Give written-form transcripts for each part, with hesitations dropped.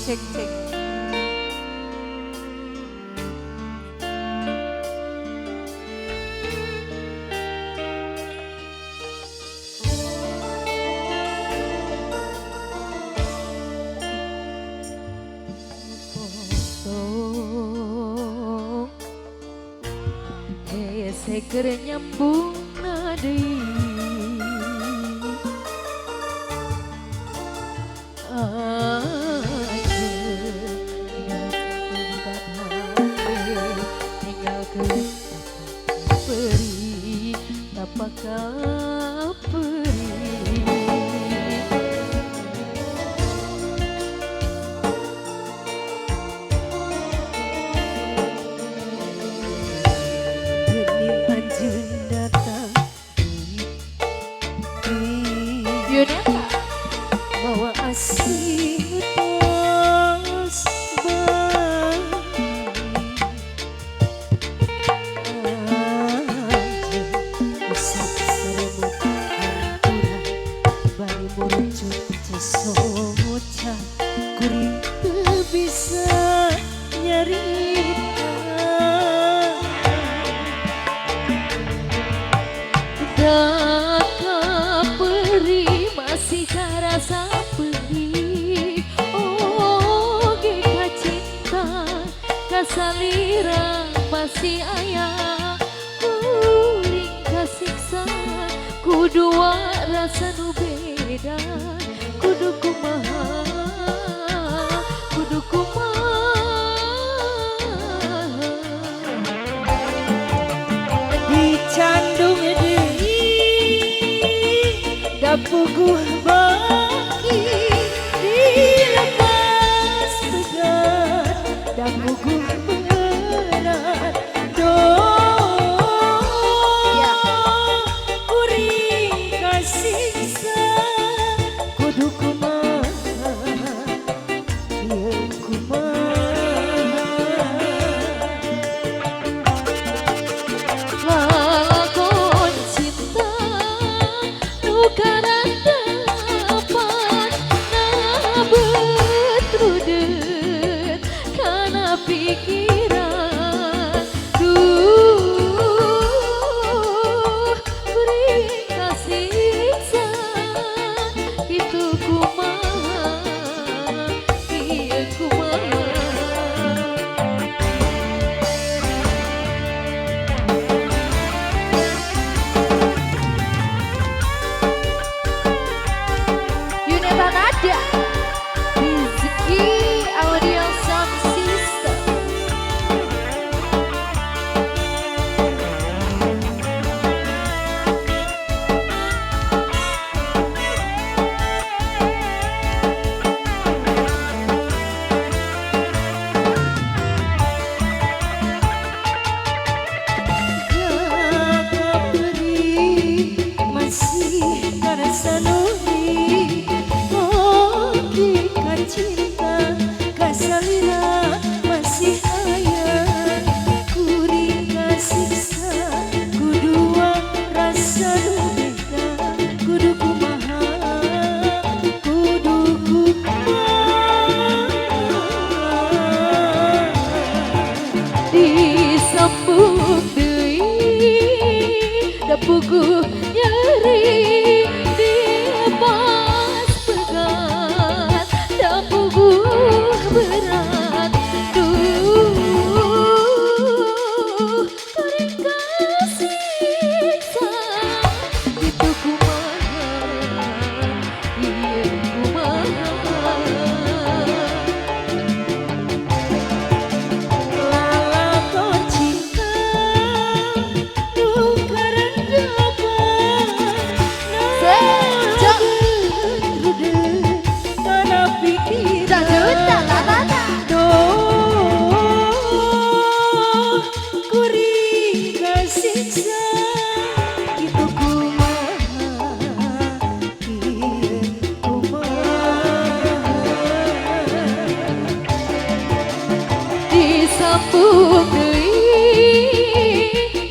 cek cek. Seger nyambung nadi tinggal ke peri tapakah peri bawa asing tos usap seremut hanturan bari muncul cesoca kuring teu bisa nyarita daka peri masih karasa pedih oge ka cinta kasalira masih ayah kuring kasiksa kudua rasa nu beda kudu kumaha kudu kumaha dicandung puguh baki dilepas berat dan puguh berat kuring kasiksa kudu kumaha ieu kumaha lalakon cinta nu pikiran kuring kasiksa itu kumaha ieu kumaha Yuneta Nada Rizky Audio Sound System. Masih karasa nuhi oge ka cinta kasalila masih ayah kuring kasiksa kudua rasa nu beda kudu kumaha kudu kumaha Disambung deui da puguh nyeri dilepas pegat da puguh berat kuring kasiksa itu kumaha ieu kumaha lalakon cinta nu karendapan rudet kana pikiran kuring kasiksa itu kumaha ieu kumaha disambung deui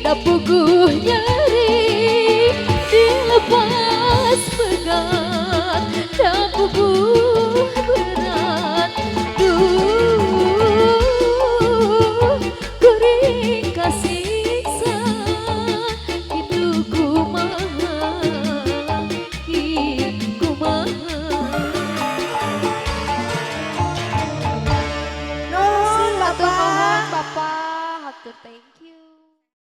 da puguh nyeri